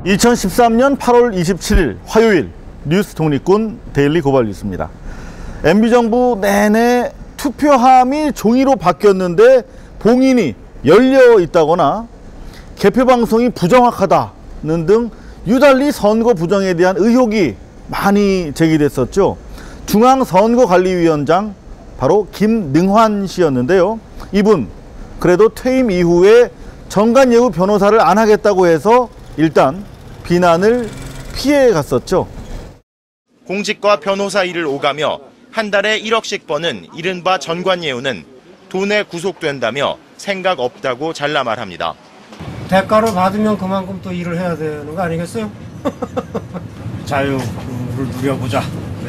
2013년 8월 27일 화요일 뉴스 독립군 데일리 고발 뉴스입니다. MB정부 내내 투표함이 종이로 바뀌었는데 봉인이 열려 있다거나 개표방송이 부정확하다는 등 유달리 선거 부정에 대한 의혹이 많이 제기됐었죠. 중앙선거관리위원장 바로 김능환 씨였는데요. 이분 그래도 퇴임 이후에 정관예우 변호사를 안 하겠다고 해서 일단 비난을 피해 갔었죠. 공직과 변호사 일을 오가며 한 달에 1억씩 버는 이른바 전관예우는 돈에 구속된다며 생각 없다고 잘라 말합니다. 대가를 받으면 그만큼 또 일을 해야 되는 거 아니겠어요? 자유를 누려보자.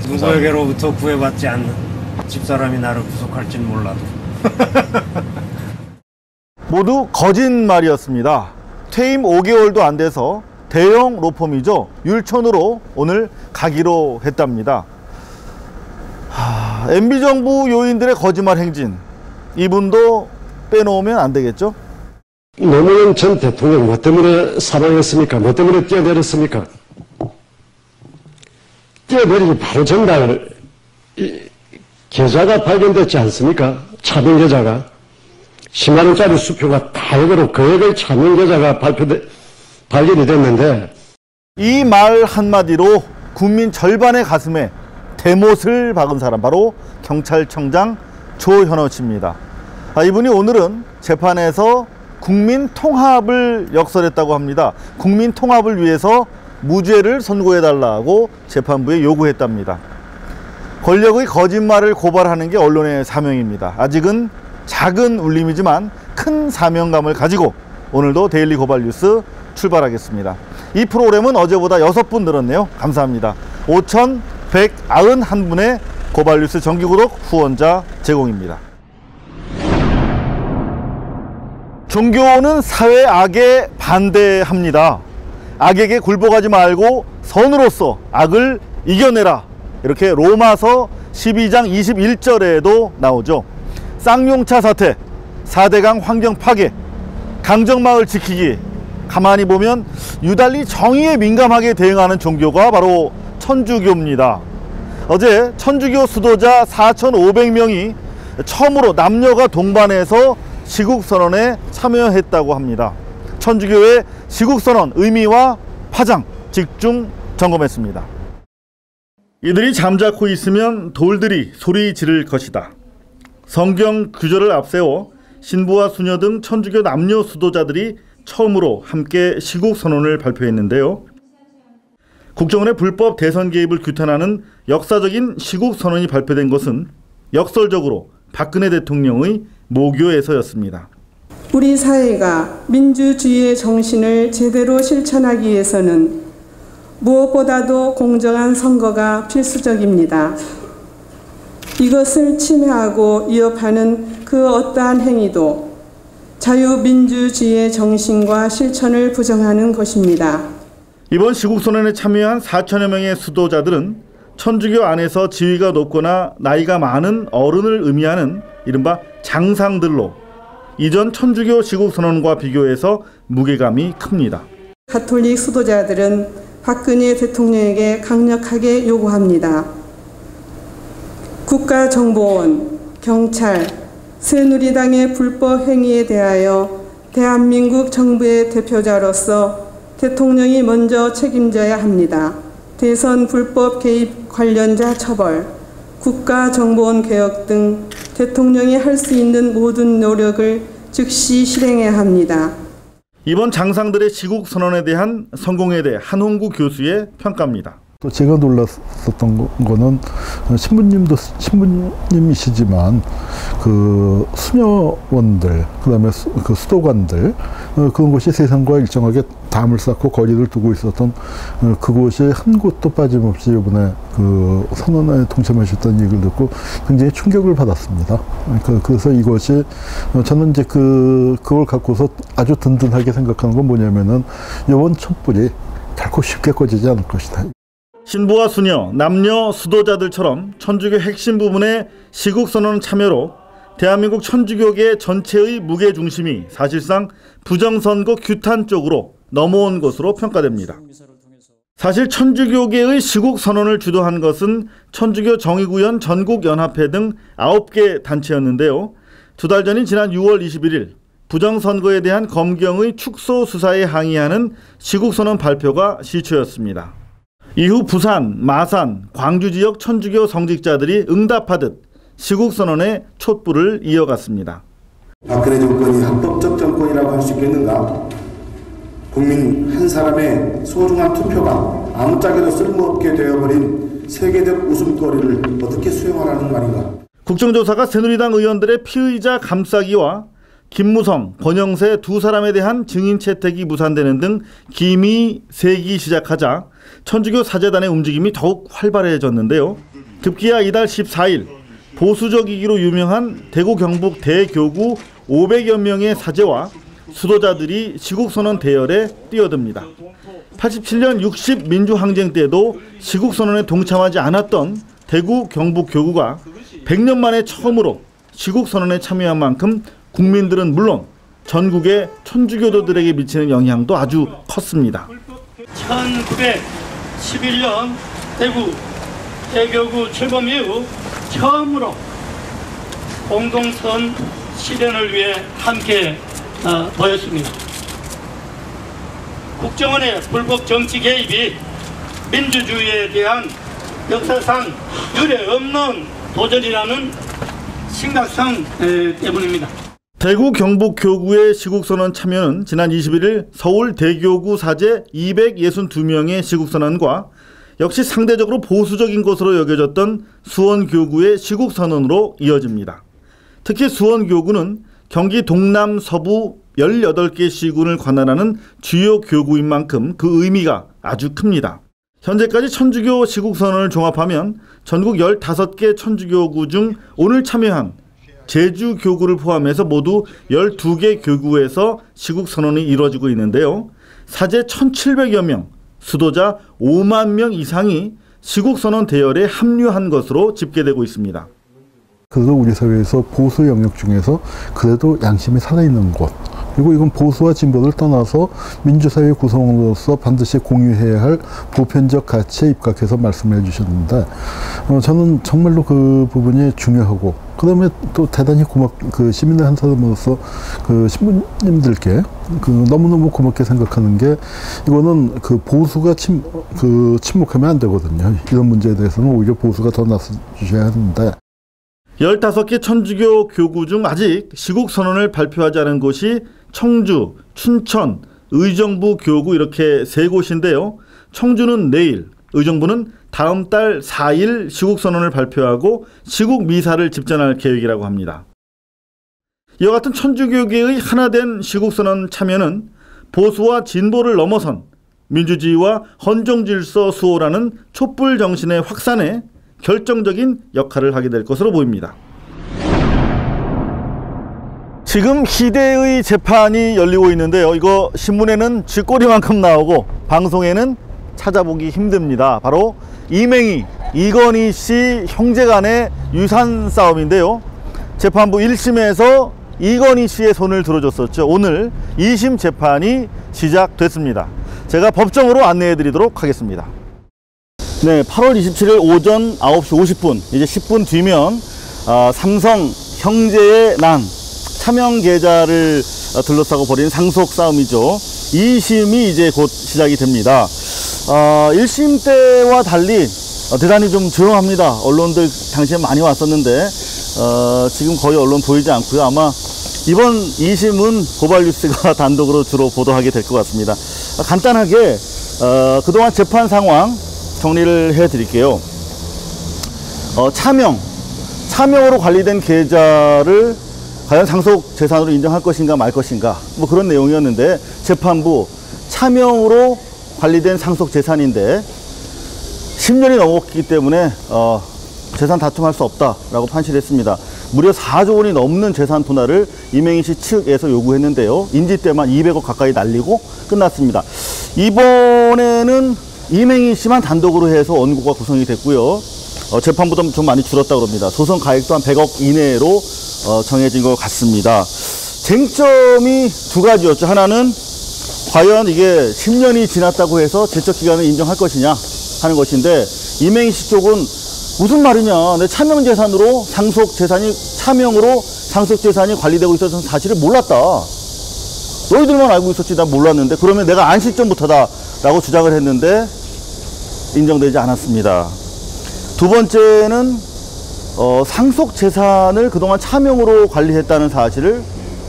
누구에게로부터 구애받지 않는 집사람이 나를 구속할진 몰라도. 모두 거짓말이었습니다. 퇴임 5개월도 안 돼서 대형 로펌이죠. 율촌으로 오늘 가기로 했답니다. MB정부 요인들의 거짓말 행진, 이분도 빼놓으면 안 되겠죠? 노무현 전 대통령 뭐 때문에 사망했습니까? 뭐 때문에 뛰어내렸습니까? 뛰어내리기 바로 전날 계좌가 발견됐지 않습니까? 차명 계좌가 10만 원짜리 수표가 다액으로 거액의 차명 계좌가 발견이 됐는데, 이 말 한마디로 국민 절반의 가슴에 대못을 박은 사람, 바로 경찰청장 조현호 씨입니다. 이분이 오늘은 재판에서 국민 통합을 역설했다고 합니다. 국민 통합을 위해서 무죄를 선고해달라고 재판부에 요구했답니다. 권력의 거짓말을 고발하는 게 언론의 사명입니다. 아직은 작은 울림이지만 큰 사명감을 가지고 오늘도 데일리 고발 뉴스 출발하겠습니다. 이 프로그램은 어제보다 6분 늘었네요. 감사합니다. 5,191분의 고발 뉴스 정기구독 후원자 제공입니다. 종교는 사회 악에 반대합니다. 악에게 굴복하지 말고 선으로서 악을 이겨내라. 이렇게 로마서 12장 21절에도 나오죠. 쌍용차 사태, 4대강 환경 파괴, 강정마을 지키기, 가만히 보면 유달리 정의에 민감하게 대응하는 종교가 바로 천주교입니다. 어제 천주교 수도자 4,500명이 처음으로 남녀가 동반해서 시국선언에 참여했다고 합니다. 천주교의 시국선언 의미와 파장 집중 점검했습니다. 이들이 잠자코 있으면 돌들이 소리 지를 것이다. 성경 구절을 앞세워 신부와 수녀 등 천주교 남녀 수도자들이 처음으로 함께 시국선언을 발표했는데요. 국정원의 불법 대선 개입을 규탄하는 역사적인 시국선언이 발표된 것은 역설적으로 박근혜 대통령의 모교에서였습니다. 우리 사회가 민주주의의 정신을 제대로 실천하기 위해서는 무엇보다도 공정한 선거가 필수적입니다. 이것을 침해하고 위협하는 그 어떠한 행위도 자유민주주의의 정신과 실천을 부정하는 것입니다. 이번 시국선언에 참여한 4천여 명의 수도자들은 천주교 안에서 지위가 높거나 나이가 많은 어른을 의미하는 이른바 장상들로 이전 천주교 시국선언과 비교해서 무게감이 큽니다. 가톨릭 수도자들은 박근혜 대통령에게 강력하게 요구합니다. 국가정보원, 경찰, 새누리당의 불법 행위에 대하여 대한민국 정부의 대표자로서 대통령이 먼저 책임져야 합니다. 대선 불법 개입 관련자 처벌, 국가정보원 개혁 등 대통령이 할 수 있는 모든 노력을 즉시 실행해야 합니다. 이번 장상들의 시국선언에 대한 성공회대 한홍구 교수의 평가입니다. 또 제가 놀랐었던 거는 신부님이시지만 그 수녀원들, 그다음에 그 수도관들, 그런 곳이 세상과 일정하게 담을 쌓고 거리를 두고 있었던 그곳이 한 곳도 빠짐없이 이번에 그 선언에 동참하셨다는 얘기를 듣고 굉장히 충격을 받았습니다. 그래서 이것이 저는 이제 그걸 갖고서 아주 든든하게 생각하는 건 뭐냐면은 이번 촛불이 결코 쉽게 꺼지지 않을 것이다. 신부와 수녀, 남녀 수도자들처럼 천주교 핵심 부분의 시국선언 참여로 대한민국 천주교계 전체의 무게중심이 사실상 부정선거 규탄 쪽으로 넘어온 것으로 평가됩니다. 사실 천주교계의 시국선언을 주도한 것은 천주교 정의구현 전국연합회 등 9개 단체였는데요. 2달 전인 지난 6월 21일 부정선거에 대한 검경의 축소 수사에 항의하는 시국선언 발표가 시초였습니다. 이후 부산, 마산, 광주 지역 천주교 성직자들이 응답하듯 시국선언의 촛불을 이어갔습니다. 박근혜 정권이 합법적 정권이라고 할 수 있겠는가? 국민 한 사람의 소중한 투표가 아무짝에도 쓸모없게 되어버린 세계적 웃음거리를 어떻게 수용하라는 말인가? 국정조사가 새누리당 의원들의 피의자 감싸기와 김무성, 권영세 두 사람에 대한 증인 채택이 무산되는 등 기미 세기 시작하자 천주교 사제단의 움직임이 더욱 활발해졌는데요. 급기야 이달 14일 보수적이기로 유명한 대구 경북 대교구 500여 명의 사제와 수도자들이 시국선언 대열에 뛰어듭니다. 87년 60 민주항쟁 때도 시국선언에 동참하지 않았던 대구 경북 교구가 100년 만에 처음으로 시국선언에 참여한 만큼 국민들은 물론 전국의 천주교도들에게 미치는 영향도 아주 컸습니다. 1911년 대구 대교구 출범 이후 처음으로 공동선 실현을 위해 함께 모였습니다. 국정원의 불법 정치 개입이 민주주의에 대한 역사상 유례 없는 도전이라는 심각성 때문입니다. 대구 경북 교구의 시국선언 참여는 지난 21일 서울 대교구 사제 262명의 시국선언과 역시 상대적으로 보수적인 것으로 여겨졌던 수원교구의 시국선언으로 이어집니다. 특히 수원교구는 경기 동남 서부 18개 시군을 관할하는 주요 교구인 만큼 그 의미가 아주 큽니다. 현재까지 천주교 시국선언을 종합하면 전국 15개 천주교구 중 오늘 참여한 제주교구를 포함해서 모두 12개 교구에서 시국선언이 이루어지고 있는데요. 사제 1,700여 명, 수도자 5만 명 이상이 시국선언 대열에 합류한 것으로 집계되고 있습니다. 그래도 우리 사회에서 보수 영역 중에서 그래도 양심이 살아있는 곳, 그리고 이건 보수와 진보를 떠나서 민주사회 구성으로서 반드시 공유해야 할 보편적 가치에 입각해서 말씀해 주셨는데 저는 정말로 그 부분이 중요하고, 그다음에 또 대단히 그 시민의 한 사람으로서 그 신부님들께 너무너무 고맙게 생각하는 게, 이거는 그 보수가 침묵하면 안 되거든요. 이런 문제에 대해서는 오히려 보수가 더 나서 주셔야 하는데. 15개 천주교 교구 중 아직 시국선언을 발표하지 않은 곳이 청주, 춘천, 의정부 교구 이렇게 3곳인데요. 청주는 내일, 의정부는 다음 달 4일 시국선언을 발표하고 시국미사를 집전할 계획이라고 합니다. 이와 같은 천주교계의 하나된 시국선언 참여는 보수와 진보를 넘어선 민주주의와 헌정질서 수호라는 촛불 정신의 확산에 결정적인 역할을 하게 될 것으로 보입니다. 지금 희대의 재판이 열리고 있는데요. 이거 신문에는 쥐꼬리만큼 나오고 방송에는 찾아보기 힘듭니다. 바로 이맹희, 이건희 씨 형제간의 유산 싸움인데요. 재판부 1심에서 이건희 씨의 손을 들어줬었죠. 오늘 2심 재판이 시작됐습니다. 제가 법정으로 안내해 드리도록 하겠습니다. 네, 8월 27일 오전 9시 50분, 이제 10분 뒤면 삼성 형제의 난, 차명 계좌를 둘러싸고 벌인 상속 싸움이죠. 2심이 이제 곧 시작이 됩니다. 1심 때와 달리 대단히 좀 조용합니다. 언론들 당시에 많이 왔었는데 지금 거의 언론 보이지 않고요. 아마 이번 2심은 고발뉴스가 단독으로 주로 보도하게 될 것 같습니다. 간단하게 그동안 재판 상황 정리를 해드릴게요. 차명으로 관리된 계좌를 과연 상속 재산으로 인정할 것인가 말 것인가 뭐 그런 내용이었는데, 재판부 차명으로 관리된 상속 재산인데 10년이 넘었기 때문에 재산 다툼할 수 없다라고 판시를 했습니다. 무려 4조 원이 넘는 재산 분할을 이맹희 씨 측에서 요구했는데요. 인지 때만 200억 가까이 날리고 끝났습니다. 이번에는 이맹희 씨만 단독으로 해서 원고가 구성이 됐고요. 재판보다 좀 많이 줄었다고 합니다. 소송 가액도 한 100억 이내로 정해진 것 같습니다. 쟁점이 두 가지였죠. 하나는 과연 이게 10년이 지났다고 해서 제척 기간을 인정할 것이냐 하는 것인데, 이맹희씨 쪽은 무슨 말이냐, 내 차명 재산으로 차명으로 상속 재산이 관리되고 있었던 사실을 몰랐다. 너희들만 알고 있었지 난 몰랐는데, 그러면 내가 안 시점부터다라고 주장을 했는데 인정되지 않았습니다. 두 번째는 상속 재산을 그동안 차명으로 관리했다는 사실을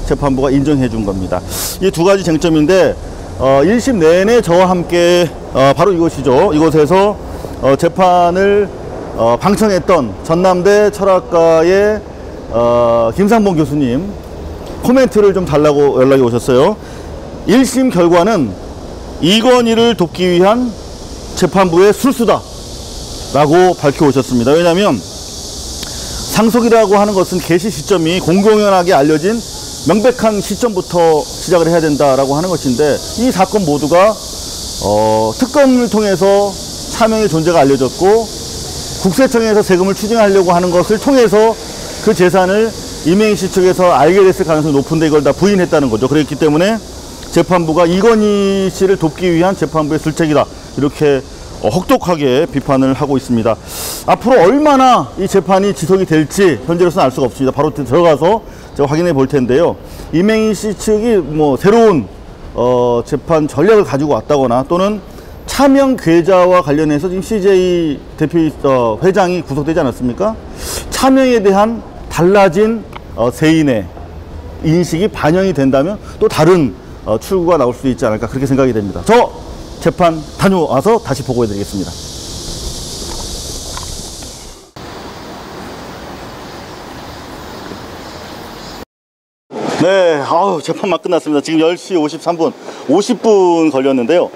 재판부가 인정해 준 겁니다. 이 두 가지 쟁점인데 1심 내내 저와 함께 바로 이것이죠. 이곳에서 재판을 방청했던 전남대 철학과의 김상봉 교수님 코멘트를 좀 달라고 연락이 오셨어요. 1심 결과는 이건희를 돕기 위한 재판부의 술수다 라고 밝혀오셨습니다. 왜냐하면 상속이라고 하는 것은 개시 시점이 공공연하게 알려진 명백한 시점부터 시작을 해야 된다라고 하는 것인데, 이 사건 모두가 특검을 통해서 차명의 존재가 알려졌고 국세청에서 세금을 추징하려고 하는 것을 통해서 그 재산을 이맹희 측에서 알게 됐을 가능성이 높은데 이걸 다 부인했다는 거죠. 그렇기 때문에 재판부가 이건희 씨를 돕기 위한 재판부의 술책이다, 이렇게 혹독하게 비판을 하고 있습니다. 앞으로 얼마나 이 재판이 지속이 될지 현재로서는 알 수가 없습니다. 바로 들어가서 제가 확인해 볼 텐데요. 이맹희 씨 측이 뭐 새로운 재판 전략을 가지고 왔다거나, 또는 차명 계좌와 관련해서 지금 CJ 대표 회장이 구속되지 않았습니까? 차명에 대한 달라진 세인의 인식이 반영이 된다면 또 다른 출구가 나올 수 있지 않을까, 그렇게 생각이 됩니다. 저 재판 다녀와서 다시 보고해 드리겠습니다. 네, 재판 막 끝났습니다. 지금 10시 53분, 50분 걸렸는데요.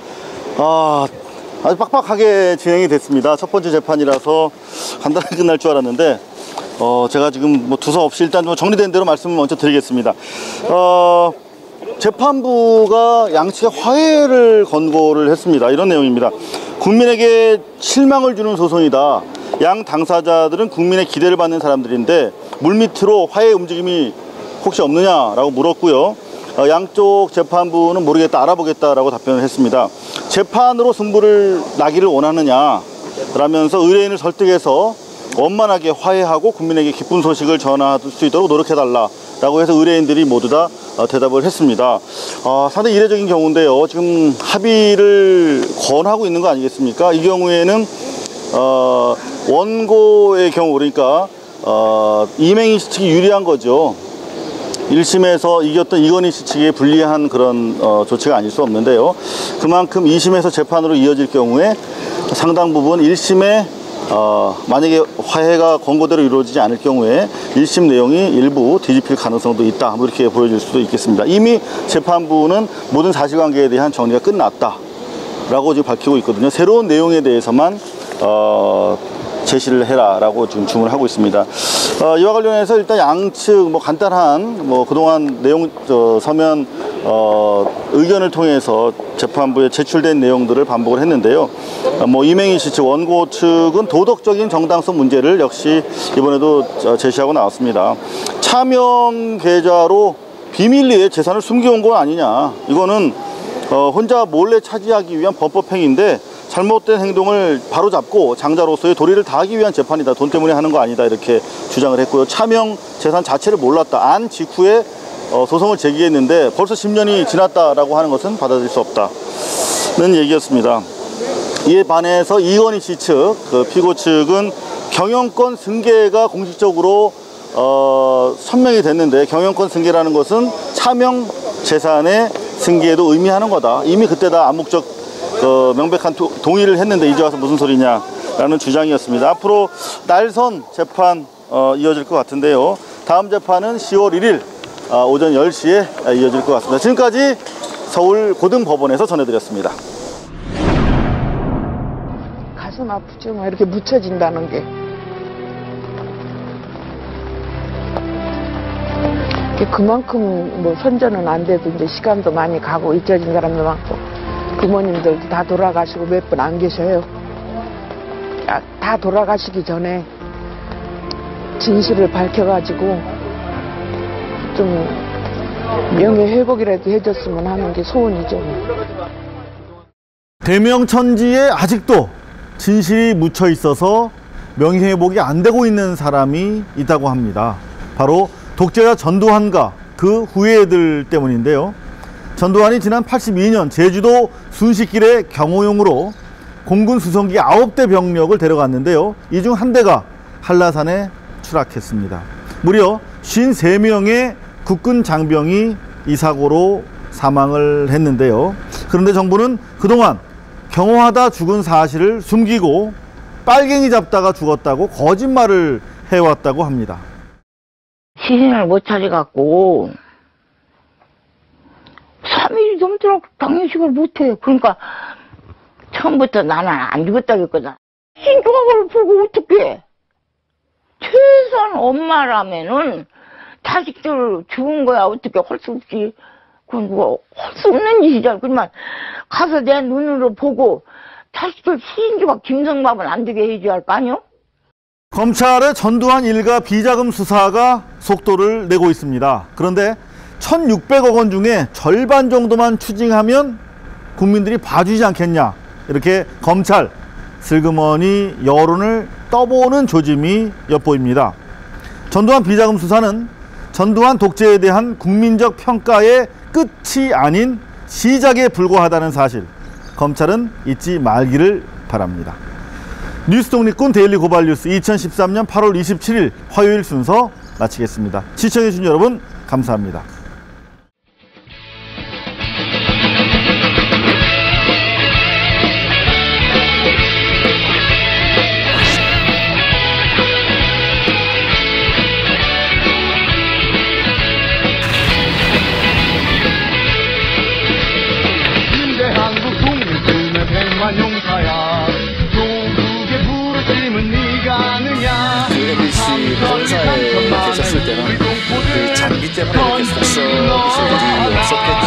아주 빡빡하게 진행이 됐습니다. 첫 번째 재판이라서 간단하게 끝날 줄 알았는데, 제가 지금 뭐 두서없이 일단 좀 정리된 대로 말씀을 먼저 드리겠습니다. 재판부가 양측의 화해를 권고를 했습니다. 이런 내용입니다. 국민에게 실망을 주는 소송이다. 양 당사자들은 국민의 기대를 받는 사람들인데 물밑으로 화해 움직임이 혹시 없느냐라고 물었고요. 양쪽 재판부는 모르겠다, 알아보겠다라고 답변을 했습니다. 재판으로 승부를 나기를 원하느냐 라면서 의뢰인을 설득해서 원만하게 화해하고 국민에게 기쁜 소식을 전할 수 있도록 노력해달라 라고 해서 의뢰인들이 모두 다 대답을 했습니다. 상당히 이례적인 경우인데요. 지금 합의를 권하고 있는 거 아니겠습니까? 이 경우에는 원고의 경우, 그러니까 이맹희 씨 측이 유리한 거죠. 1심에서 이겼던 이건희 씨 측에 불리한 그런 조치가 아닐 수 없는데요. 그만큼 2심에서 재판으로 이어질 경우에 상당 부분 1심에 만약에 화해가 권고대로 이루어지지 않을 경우에 1심 내용이 일부 뒤집힐 가능성도 있다, 뭐 이렇게 보여질 수도 있겠습니다. 이미 재판부는 모든 사실관계에 대한 정리가 끝났다 라고 지금 밝히고 있거든요. 새로운 내용에 대해서만 제시를 해라 라고 지금 주문을 하고 있습니다. 이와 관련해서 일단 양측 뭐 간단한 그동안 내용 서면 의견을 통해서 재판부에 제출된 내용들을 반복을 했는데요. 이맹희 씨 측, 원고 측은 도덕적인 정당성 문제를 역시 이번에도 제시하고 나왔습니다. 차명 계좌로 비밀리에 재산을 숨겨온 건 아니냐, 이거는 혼자 몰래 차지하기 위한 법법행위인데 잘못된 행동을 바로잡고 장자로서의 도리를 다하기 위한 재판이다, 돈 때문에 하는 거 아니다, 이렇게 주장을 했고요. 차명 재산 자체를 몰랐다, 안 직후에 소송을 제기했는데 벌써 10년이 지났다라고 하는 것은 받아들일 수 없다는 얘기였습니다. 이에 반해서 이건희 씨 측, 피고 측은 경영권 승계가 공식적으로 선명이 됐는데, 경영권 승계라는 것은 차명 재산의 승계에도 의미하는 거다, 이미 그때 다 암묵적 명백한 동의를 했는데 이제 와서 무슨 소리냐라는 주장이었습니다. 앞으로 날선 재판 이어질 것 같은데요. 다음 재판은 10월 1일 오전 10시에 이어질 것 같습니다. 지금까지 서울 고등법원에서 전해드렸습니다. 가슴 아프죠. 이렇게 묻혀진다는 게. 그만큼 선전은 안 돼도 이제 시간도 많이 가고 잊혀진 사람도 많고, 부모님들도 다 돌아가시고 몇 분 안 계셔요. 다 돌아가시기 전에 진실을 밝혀가지고 좀 명예회복이라도 해줬으면 하는 게 소원이죠. 대명천지에 아직도 진실이 묻혀 있어서 명예회복이 안 되고 있는 사람이 있다고 합니다. 바로 독재자 전두환과 그 후예들 때문인데요. 전두환이 지난 82년 제주도 순식길에 경호용으로 공군 수송기 9대 병력을 데려갔는데요. 이 중 한 대가 한라산에 추락했습니다. 무려 53명의 국군 장병이 이 사고로 사망을 했는데요. 그런데 정부는 그동안 경호하다 죽은 사실을 숨기고 빨갱이 잡다가 죽었다고 거짓말을 해왔다고 합니다. 시신을 못 찾아갖고 3일이 넘도록 당뇨식을 못해. 그러니까 처음부터 나는 안 죽었다고 했거든. 신조각을 보고 어떡해. 최소한 엄마라면은 자식들 죽은 거야 어떻게 할 수 없지. 그건 누가 할 수 없는 일이잖아. 그러면 가서 내 눈으로 보고 자식들 신조각 김성밥은 안 되게 해줘야 할 거 아니요? 검찰의 전두환 일가 비자금 수사가 속도를 내고 있습니다. 그런데 1,600억 원 중에 절반 정도만 추징하면 국민들이 봐주지 않겠냐, 이렇게 검찰 슬그머니 여론을 떠보는 조짐이 엿보입니다. 전두환 비자금 수사는 전두환 독재에 대한 국민적 평가의 끝이 아닌 시작에 불과하다는 사실, 검찰은 잊지 말기를 바랍니다. 뉴스 독립군 데일리 고발 뉴스 2013년 8월 27일 화요일 순서 마치겠습니다. 시청해주신 여러분 감사합니다. 용사야 조국의 부르심은 네가 아느냐. 그 MBC 본사에 계셨을 때는 그 장비 때문에 이렇게 낯선 미션들이 없었겠죠.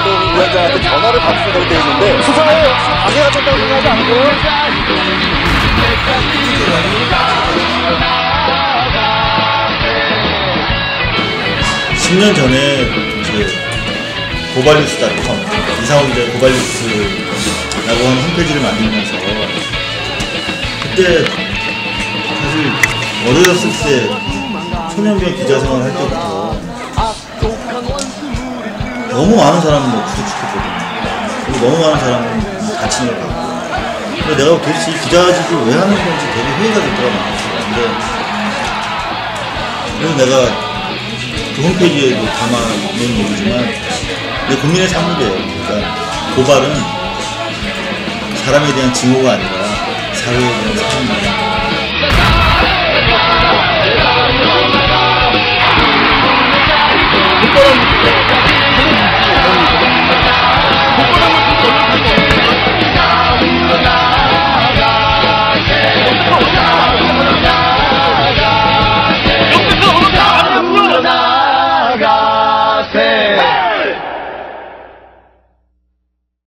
또 위원장한테 전화를 받으시다고 되어 있는데 수사에 방해가 됐다고 생각하지 않고요? 10년 전에 고발뉴스닷컴, 이상호 기자의 고발뉴스라고 하는 홈페이지를 만들면서 그때 사실 어렸을 때 소년병 기자 생활 할 때부터 너무 많은 사람을 구속시켰거든요. 그리고 너무 많은 사람을 갇히는 거 같고, 근데 내가 도대체 이 기자직을 왜 하는 건지 되게 회의가 됐더라고요. 그래서 내가 그 홈페이지에도 담아놓은 얘기지만 국민의 삶이래요. 그러니까 고발은 사람에 대한 증오가 아니라 사회에 대한 사랑입니다.